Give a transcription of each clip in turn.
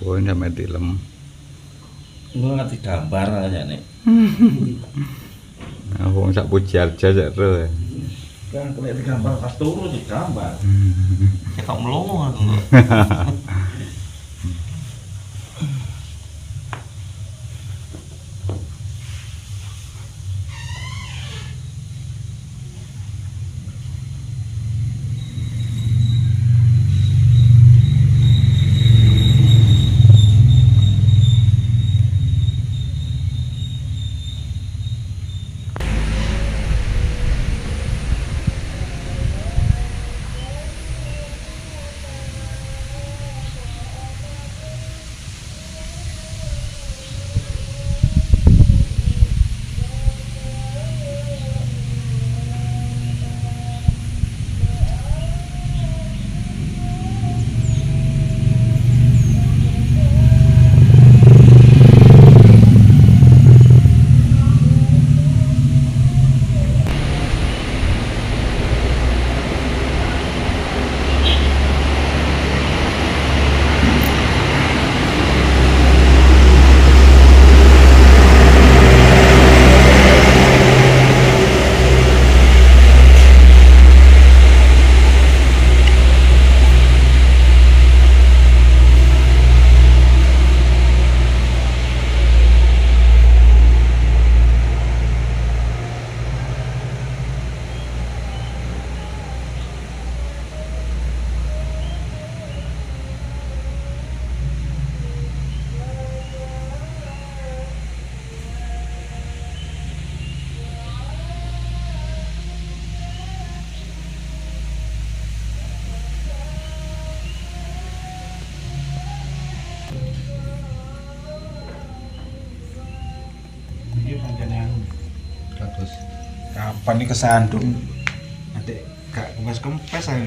Poin sampe dilem. Lu ngerti gambar aja nih. Nah, wong sak puji aja sak ro. Kan kuliah di gambar pas turu di gambar. Ketok melongo aku. Terus kapan nih kesandung nanti gak kempes aja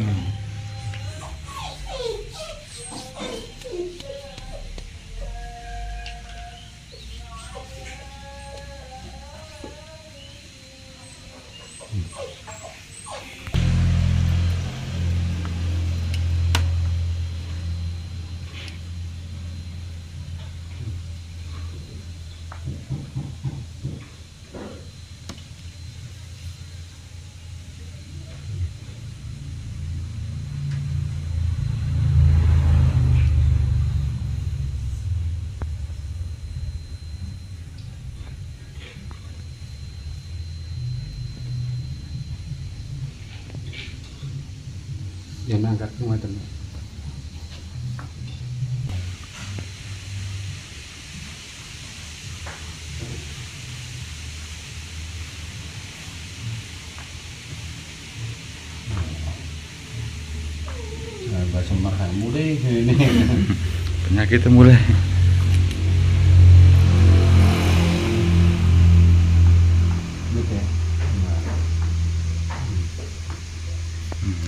ya nangkat ngoten. Bahasa marah mulai ini. Penyakitnya mulai.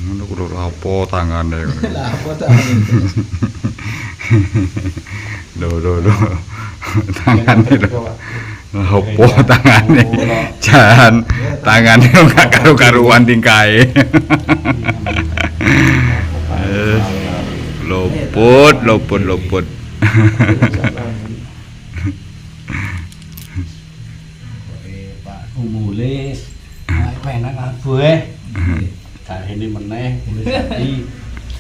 Ngono apa tangane. lah apa tangan Lho. Tangane lho. Apa tangane? Jan, tangane gak karu-karuan tingkae. Lopot. Pak umule penak kabeh. Kak ini meneh wis dadi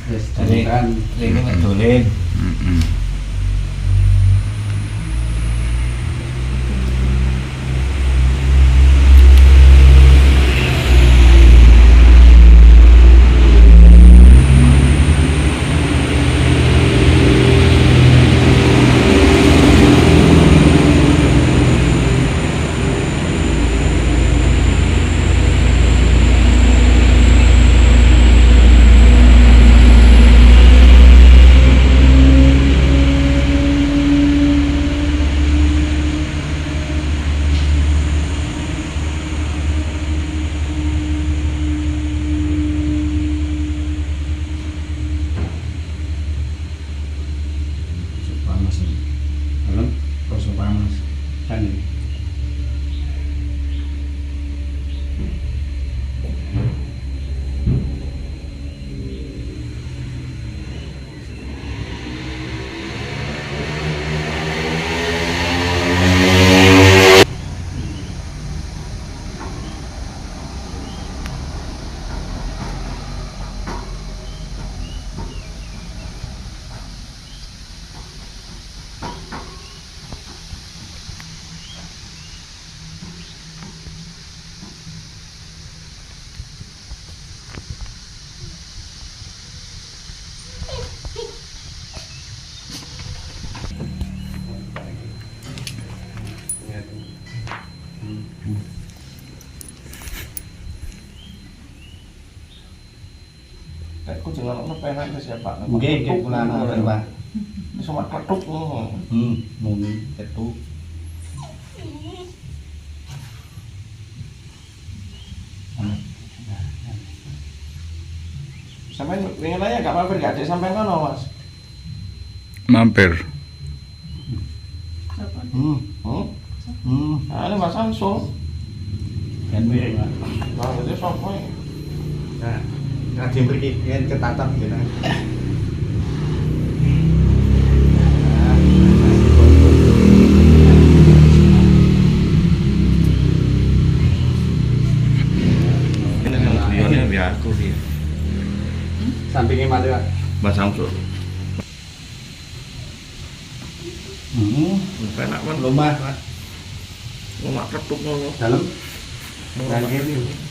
wis kan ini ngedolin Aku jangan ono penak wis ya Pak. Nggih, nggih kula matur, Pak. Wis mak ketuk ngono. Mung ketu. Sampai pengen aja gak mampir gak ada sampai kono Mas. Mampir. Hmm. Ini Mas Samsul. Kan mirip, Pak. Nah, itu sopo iki? Nah, ngaji mriki yen ketatap jenengan. Ini yang beliaunya biar aku sih. Sampinge mati, Pak. Mas Samsul. Hmm. Penak kan Lumah, Pak. mak ketuk ngono. Dalam. Dan ini.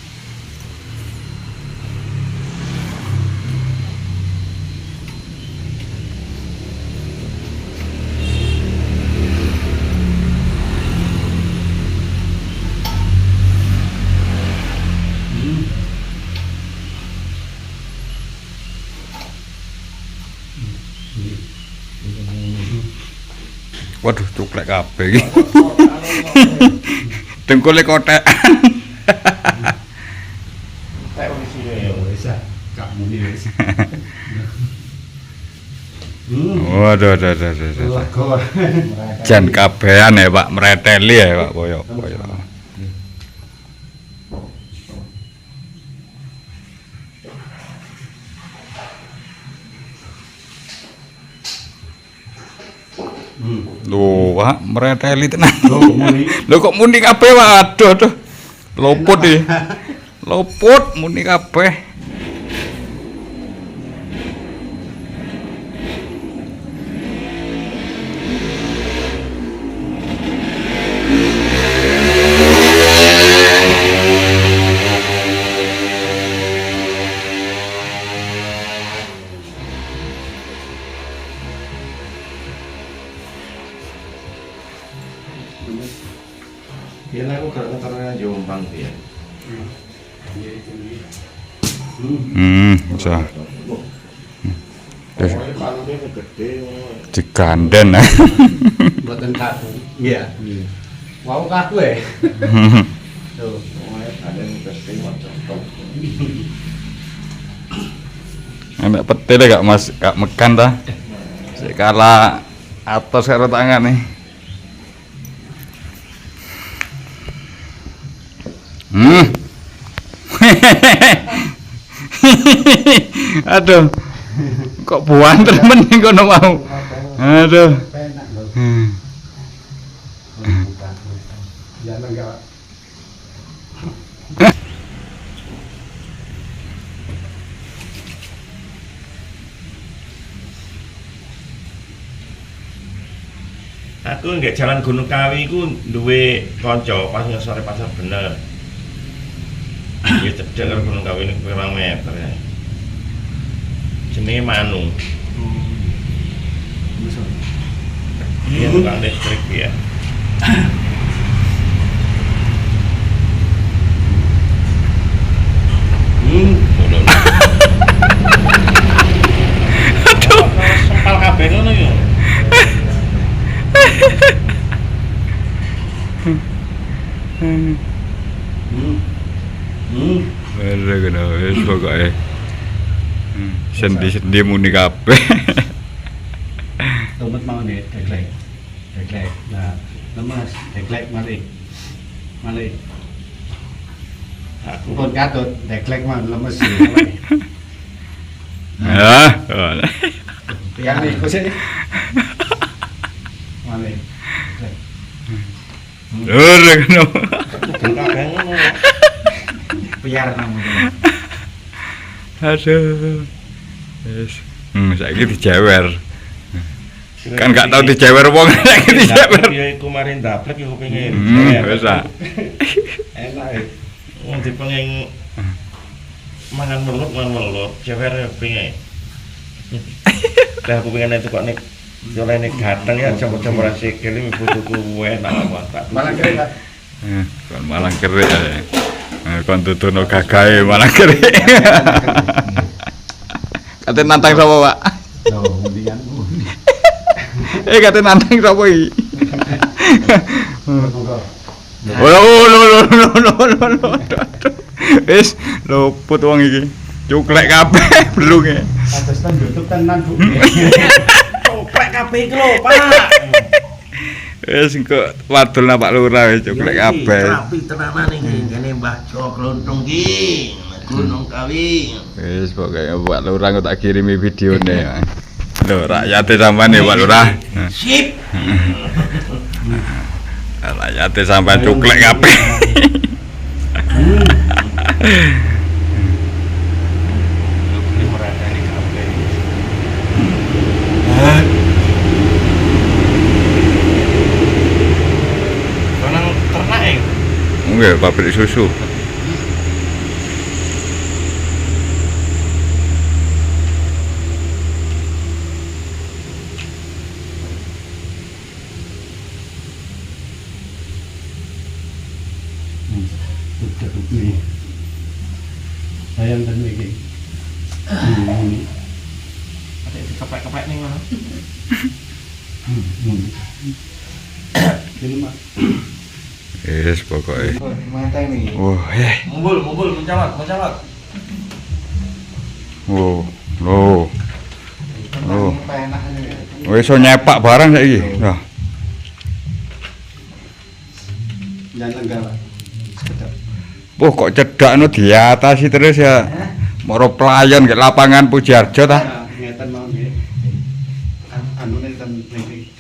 Waduh, cuklek kabeh iki. Dengkule kotek. Kayak polisi Ya ya. wis ah, gak muni wis. Waduh, aduh. Lega. Jan kabehan ya Pak, mreteli ya Pak koyo. Lho, Pak, mreteli tenan. Loh, muni. Lho kok muni kabeh Pak? Aduh. Lopot iki. Lopot muni kabeh. Biar aku gak ngeternya Jombang dia. Bisa. Pokoknya palungnya gede. Diganden. Mboten kaku. Iya. Wau kaku ya. Tuh. Pokoknya ada yang gede macam top. Enak petil gak Mas, gak mekan ta? Sekala atas karo tangan nih. Aduh. Kok buan temen ning kono mau. Aduh. Penak lho. Ya enggak. Aku nggak jalan Gunung Kawi ku duwe kanca pas ngesore pasar bener. Ya cedek karo Gunung Kawi ini 5 meter ya. Jenenge Manu. Iya tukang listrik ya. Aduh, sempal kabeh ngono ya. Bener kena wis pokoke. Sendi-sendi muni kabeh. Tomat mau nih, deklek. Deklek. Nah, lemas, deklek mari. Mari. Aku Pun katut, deklek mah lemes. Ah. Yang nih, kok sih? Mari. Bener kena. kabeh ngono. Biar namanya. Aduh. Wis. Saiki dijewer. Kan gak tau dijewer wong saiki dijewer. Ya iku marin daplek iku pengen. Wis ah. Enak ya. Wong dipengen mangan melut, cewer pengen. Lah aku pengen itu kok nek dolene gateng ya campur-campuran sikil iki butuhku enak apa. Malah keren, Pak. Kon malang kerik ya. Kon tutuno gagahe malang kerik. Kate nantang sapa, Pak? Loh, kemudian Kate nantang sapa iki? monggo. Lho. Wis luput wong iki. Cuklek kabeh belunge. Atas nang YouTube tenan, Bu. Coplek kabeh iki lho, Pak. Wis engko wadul nang Pak Lurah wis cuklek kabeh. Tapi tenanan iki ngene Mbah Jo Klonthong ki. Gunung Kawi. Wis pokoke Pak Lurah engko tak kirimi videone. Lho, rakyate sampean ya Pak Lurah. Sip. Rakyate sampean cuklek kabeh. Nang ternak ya. Nggih, pabrik susu. Sayang kan iki. Ada dikepek-kepek ning ngono. Ini Mas. Wis pokoke. Mata ini. Wah, Mumbul, mencolot. Oh, lho. Oh. Enak ini. Wis iso nyepak barang saiki. Nah, Jangan lenggah, Pak. wah kok cedak no diatasi terus ya. Moro pelayan ke lapangan Pujiarjo ta. Nah, ngeten mau nggih. Anune ten mriki.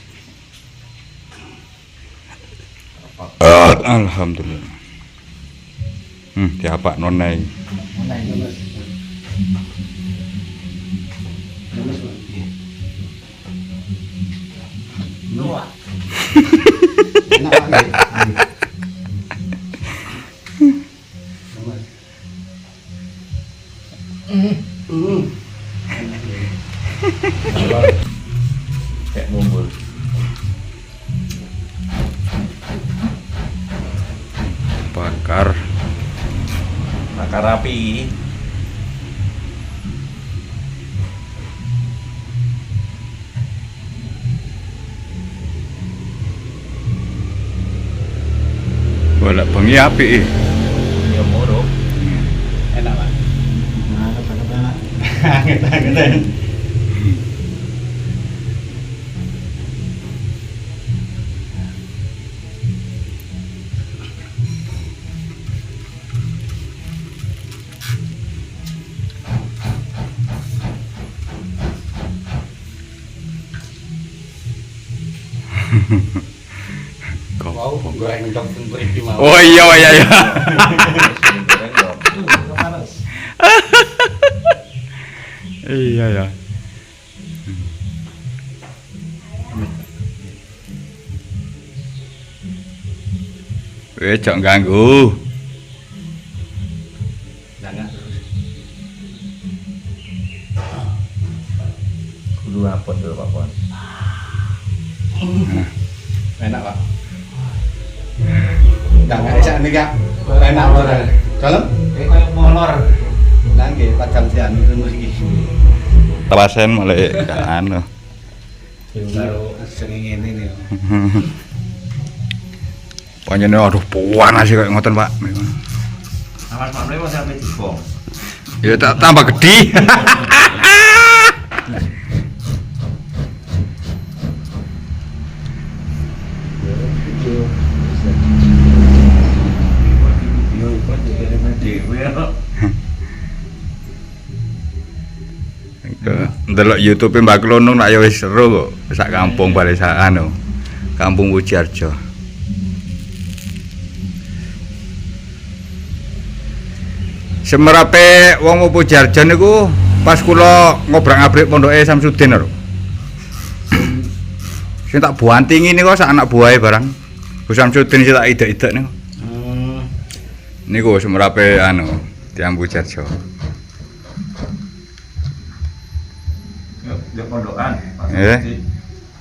Alhamdulillah. Diapak nonai. Lemes. Lemes, Pak. Luak. Enak, Pak, nggih. Lemes. Enak, nggih. Kayak mumbul. Bakar. Bakar rapi. Bolak bengi apik. Ya moro. Enak, Pak. Nah, enak. Anget-anget. Wow, goreng mencok teng mriki mau. Oh iya. Panas. Iya ya. Wes jangan ganggu. Jangan. Kudu rapot dulu Pak Pon. Enak, Pak. Enggak bisa nih, Kak. Enak ora. Kalem? Kayak molor. Lah nggih, padang sian terus iki. Telasen mulai gak anu. Baru sing ngene nih. Panjenengan aduh panas sih kayak ngoten, Pak. Awas Pak Mrene sampe dibong. Ya tak tambah gede. Yo kok dikene dhewe kok. Ndelok YouTube Mbak Klonthong nak ya wis seru kok. Sak kampung Balesan anu. Kampung Pujiarjo. Semerape wong Pujiarjo niku pas kula ngobrak-abrik pondoke Samsudin lho. Sing tak buantingi niku sak anak buahe barang. Bu Samsudin sing tak idek-idek niku. Niku semerape anu tiyang Pujiarjo. Yo pondokan.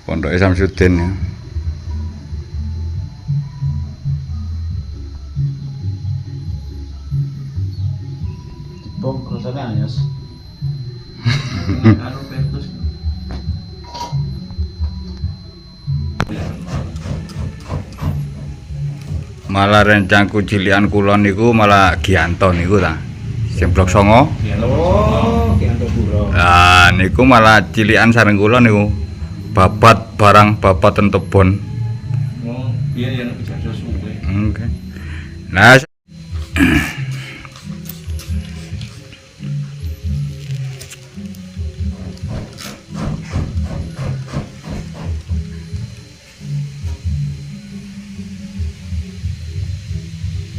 Pondoke Samsudin. Ya. Bong krosane anyos. Karo Petrus. Malah rencangku cilikan kula niku malah Gianto niku ta. Sing blok 9. Oh, Gianto Puro. Nah, niku malah cilikan sareng kula niku. Babat barang babat tentebon. Oh, biar yang bisa suwe. Oke. Nah,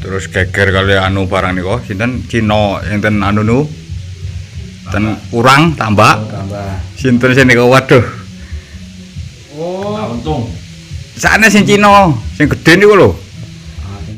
terus geger kali anu barang niku sinten Cina enten anu nu ten urang tambak Tambah. sinten sing niku waduh Oh, untung. sakne sing Cina sing gedhe niku lho